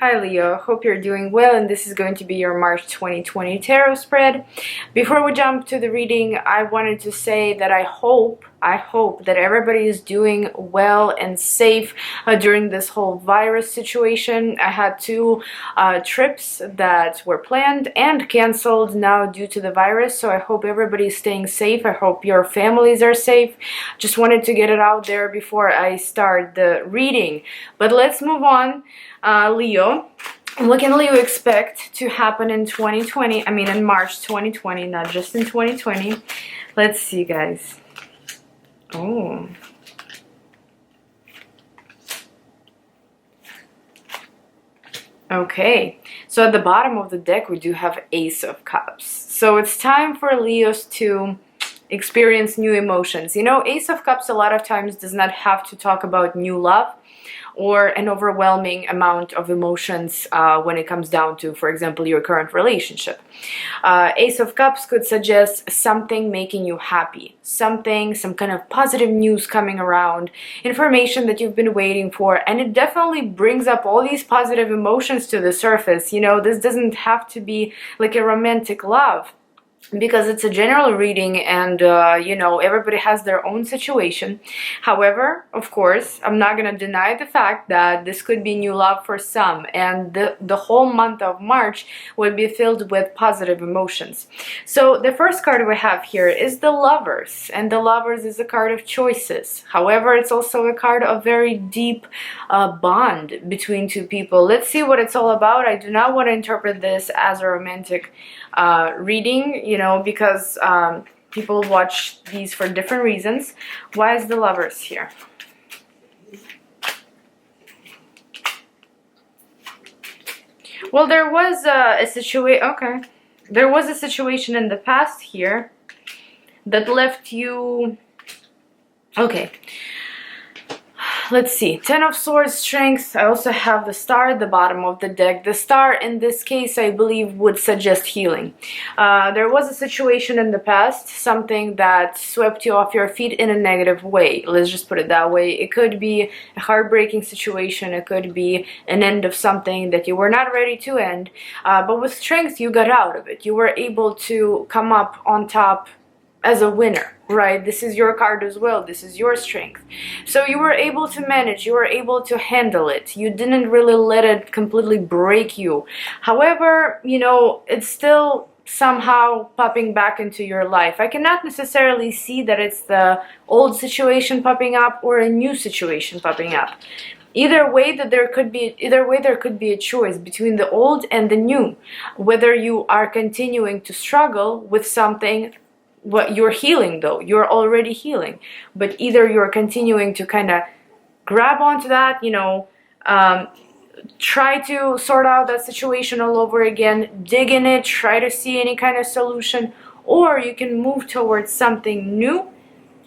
Hi Leo, hope you're doing well, and this is going to be your March 2020 tarot spread. Before we jump to the reading, I wanted to say that I hope that everybody is doing well and safe during this whole virus situation. I had two trips that were planned and canceled now due to the virus, so I hope everybody is staying safe. I hope your families are safe. Just wanted to get it out there before I start the reading. But let's move on. Leo, what can Leo expect to happen in 2020? I mean in March 2020, not just in 2020. Let's see, guys. Oh. Okay, so at the bottom of the deck we do have Ace of Cups. So it's time for Leos to experience new emotions. You know, Ace of Cups a lot of times does not have to talk about new love or an overwhelming amount of emotions when it comes down to, for example, your current relationship. Ace of Cups could suggest something making you happy, some kind of positive news coming around, information that you've been waiting for, and it definitely brings up all these positive emotions to the surface. You know, this doesn't have to be like a romantic love, because it's a general reading and you know, everybody has their own situation. However, of course, I'm not gonna deny the fact that this could be new love for some, and the whole month of March will be filled with positive emotions. So the first card we have here is the Lovers, and the Lovers is a card of choices. However, it's also a card of very deep bond between two people. Let's see what it's all about. I do not want to interpret this as a romantic reading, you know, because people watch these for different reasons. Why is the Lovers here? Well, there was a situation. Okay, there was a situation in the past here that left you. Okay. Let's see, Ten of Swords, Strength. I also have the Star at the bottom of the deck. The Star in this case, I believe, would suggest healing. There was a situation in the past, something that swept you off your feet in a negative way. Let's just put it that way. It could be a heartbreaking situation. It could be an end of something that you were not ready to end. But with Strength, you got out of it. You were able to come up on top as a winner, right? This is your card as well. This is your strength. So you were able to manage, you were able to handle it. You didn't really let it completely break you. However, you know, it's still somehow popping back into your life. I cannot necessarily see that it's the old situation popping up or a new situation popping up. Either way, there could be a choice between the old and the new. Whether you are continuing to struggle with something. What you're healing, though, you're already healing, but either you're continuing to kind of grab onto that, you know, try to sort out that situation all over again, dig in it, try to see any kind of solution, or you can move towards something new,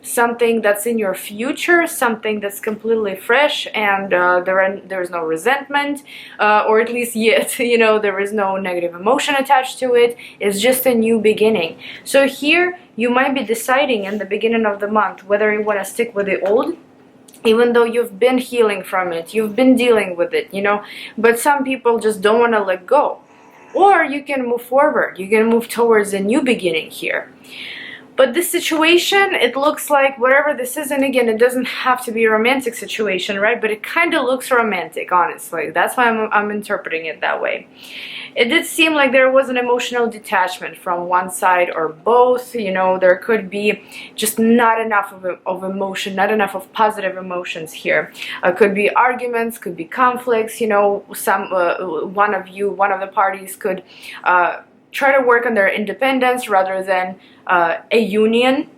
something that's in your future, something that's completely fresh, and there's no resentment, or at least yet, you know, there is no negative emotion attached to it. It's just a new beginning. So here you might be deciding in the beginning of the month whether you want to stick with the old, even though you've been healing from it, you've been dealing with it, you know, but some people just don't want to let go. Or you can move forward, you can move towards a new beginning here. But this situation, it looks like whatever this is, and again, it doesn't have to be a romantic situation, right? But it kind of looks romantic, honestly. That's why I'm interpreting it that way. It did seem like there was an emotional detachment from one side or both. You know, there could be just not enough of emotion, not enough of positive emotions here. Could be arguments, could be conflicts. You know, one of the parties could try to work on their independence rather than a union,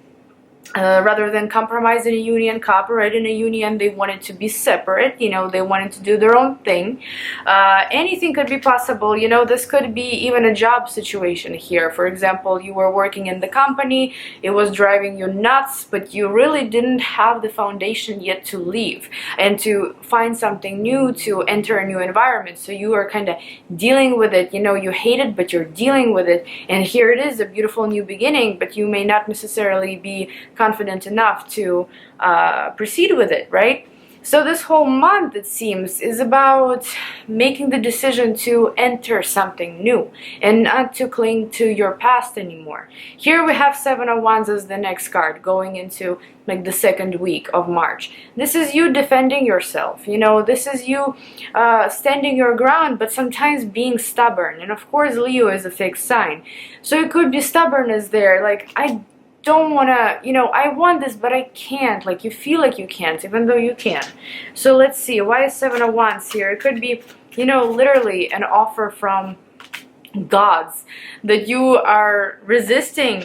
rather than compromise in a union, cooperate in a union. They wanted to be separate, you know, they wanted to do their own thing. Anything could be possible, you know, this could be even a job situation here. For example, you were working in the company, it was driving you nuts, but you really didn't have the foundation yet to leave and to find something new, to enter a new environment. So you are kind of dealing with it, you know, you hate it, but you're dealing with it. And here it is, a beautiful new beginning, but you may not necessarily be confident enough to proceed with it, right? So this whole month, it seems, is about making the decision to enter something new and not to cling to your past anymore. Here we have Seven of Wands as the next card, going into like the second week of March. This is you defending yourself, you know, this is you standing your ground, but sometimes being stubborn. And of course, Leo is a fixed sign. So it could be stubbornness there, like, I don't want to, you know, I want this, but I can't. Like, you feel like you can't, even though you can. So let's see, why is Seven of Wands here? It could be, you know, literally an offer from gods that you are resisting,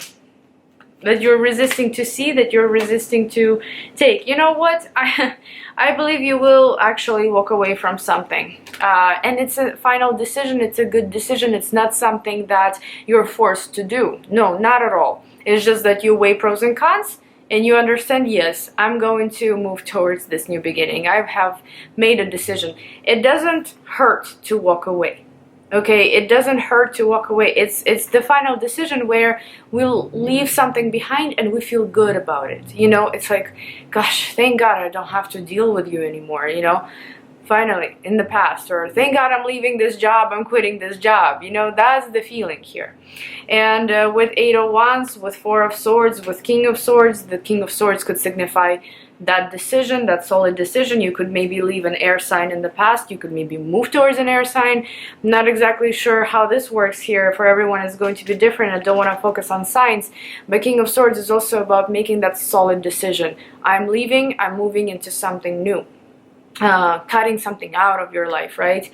that you're resisting to see, that you're resisting to take. You know what? I believe you will actually walk away from something. And it's a final decision. It's a good decision. It's not something that you're forced to do. No, not at all. It's just that you weigh pros and cons and you understand, yes, I'm going to move towards this new beginning. I have made a decision. It doesn't hurt to walk away. Okay, it doesn't hurt to walk away. It's the final decision where we'll leave something behind and we feel good about it. You know, it's like, gosh, thank God I don't have to deal with you anymore, you know, finally, in the past. Or thank God I'm leaving this job, I'm quitting this job. You know, that's the feeling here. And with Eight of Wands, with Four of Swords, with King of Swords, the King of Swords could signify that decision, that solid decision. You could maybe leave an air sign in the past. You could maybe move towards an air sign. I'm not exactly sure how this works here. For everyone, it's going to be different. I don't want to focus on signs. But King of Swords is also about making that solid decision. I'm leaving. I'm moving into something new. Cutting something out of your life, right?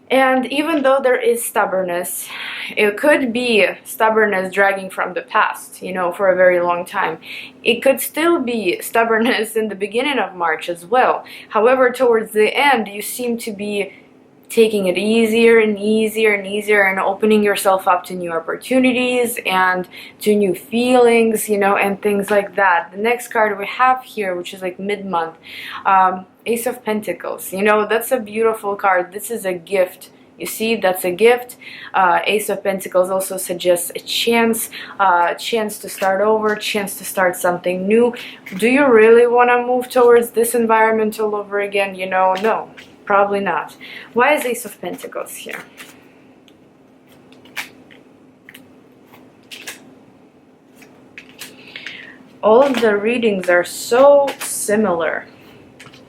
And even though there is stubbornness, it could be stubbornness dragging from the past, you know, for a very long time. It could still be stubbornness in the beginning of March as well. However, towards the end, you seem to be taking it easier and easier and easier and opening yourself up to new opportunities and to new feelings, you know, and things like that. The next card we have here, which is like mid-month, Ace of Pentacles. You know, that's a beautiful card. This is a gift. You see, that's a gift. Ace of Pentacles also suggests a chance to start over, chance to start something new. Do you really want to move towards this environment all over again? You know, no. Probably not. Why is Ace of Pentacles here? All of the readings are so similar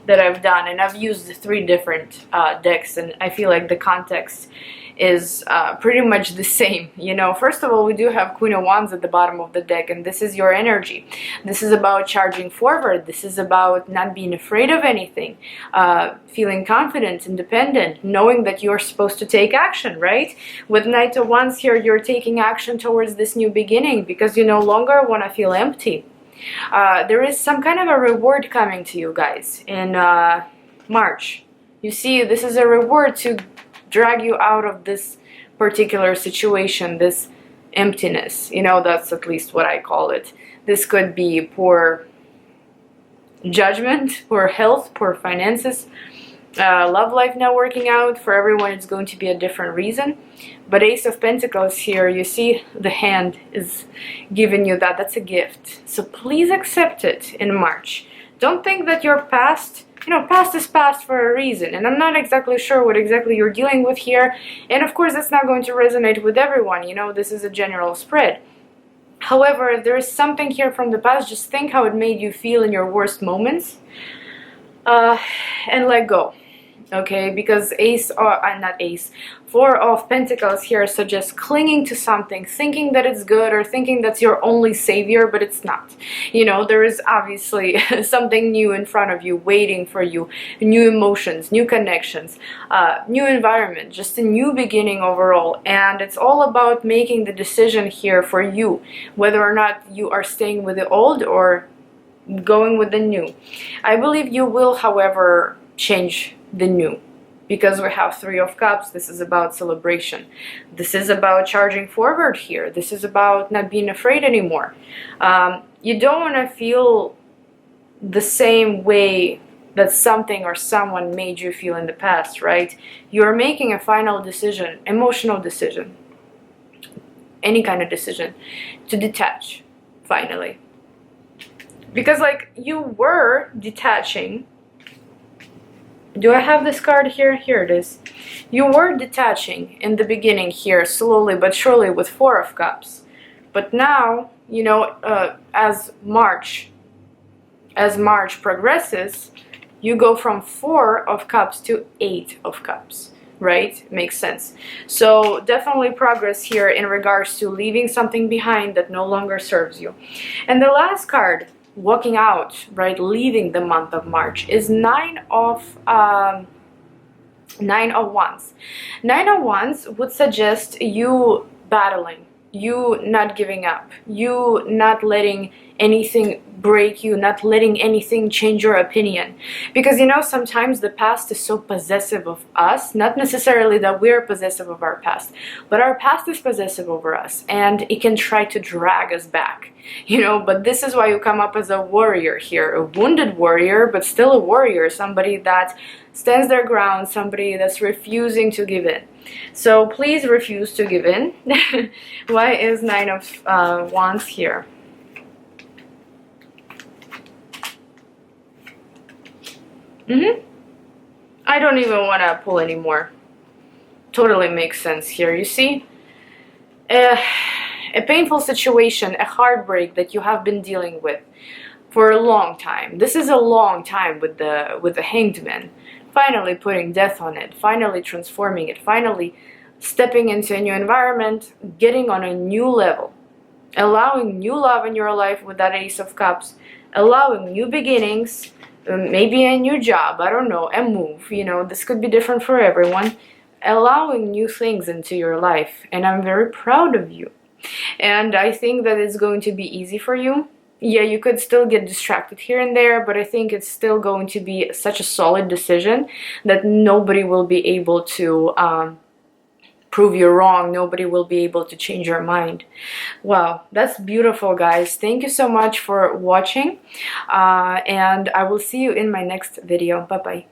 that I've done, and I've used 3 different decks, and I feel like the context is pretty much the same. You know, first of all, we do have Queen of Wands at the bottom of the deck, and this is your energy. This is about charging forward. This is about not being afraid of anything, feeling confident, independent, knowing that you're supposed to take action, right? With Knight of Wands here, you're taking action towards this new beginning because you no longer want to feel empty. There is some kind of a reward coming to you guys in March. You see, this is a reward to drag you out of this particular situation, this emptiness. You know, that's at least what I call it. This could be poor judgment, poor health, poor finances, love life not working out. For everyone, it's going to be a different reason. But Ace of Pentacles here, you see the hand is giving you that. That's a gift. So please accept it in March. Don't think that your past, you know, past is past for a reason. And I'm not exactly sure what exactly you're dealing with here. And of course, that's not going to resonate with everyone. You know, this is a general spread. However, if there is something here from the past, just think how it made you feel in your worst moments. And let go. Okay, because Four of Pentacles here suggests clinging to something, thinking that it's good or thinking that's your only savior, but it's not. You know, there is obviously something new in front of you, waiting for you, new emotions, new connections, new environment, just a new beginning overall. And it's all about making the decision here for you, whether or not you are staying with the old or going with the new. I believe you will, however, change the new, because we have Three of Cups. This is about celebration. This is about charging forward here. This is about not being afraid anymore. You don't want to feel the same way that something or someone made you feel in the past, right? You're making a final decision, emotional decision, any kind of decision, to detach, finally. Because, like, you were detaching Do I have this card here? Here it is. You were detaching in the beginning here, slowly but surely, with Four of Cups. But now, you know, as March progresses, you go from Four of Cups to Eight of Cups, right? Makes sense. So definitely progress here in regards to leaving something behind that no longer serves you. And the last card, walking out, right, leaving the month of March, is Nine of Wands. Nine of Wands would suggest you battling, you not giving up, you not letting anything break you, not letting anything change your opinion. Because, you know, sometimes the past is so possessive of us, not necessarily that we're possessive of our past, but our past is possessive over us, and it can try to drag us back, you know. But this is why you come up as a warrior here, a wounded warrior, but still a warrior, somebody that stands their ground, somebody that's refusing to give in. So please refuse to give in. Why is Nine of Wands here? I don't even want to pull anymore. Totally makes sense here. You see, a painful situation, a heartbreak that you have been dealing with for a long time. This is a long time with the Hanged Man. Finally putting death on it, finally transforming it, finally stepping into a new environment, getting on a new level, allowing new love in your life with that Ace of Cups, allowing new beginnings, maybe a new job, I don't know, a move, you know, this could be different for everyone, allowing new things into your life. And I'm very proud of you. And I think that it's going to be easy for you. Yeah, you could still get distracted here and there, but I think it's still going to be such a solid decision that nobody will be able to prove you wrong. Nobody will be able to change your mind. Wow, that's beautiful, guys. Thank you so much for watching, and I will see you in my next video. Bye-bye.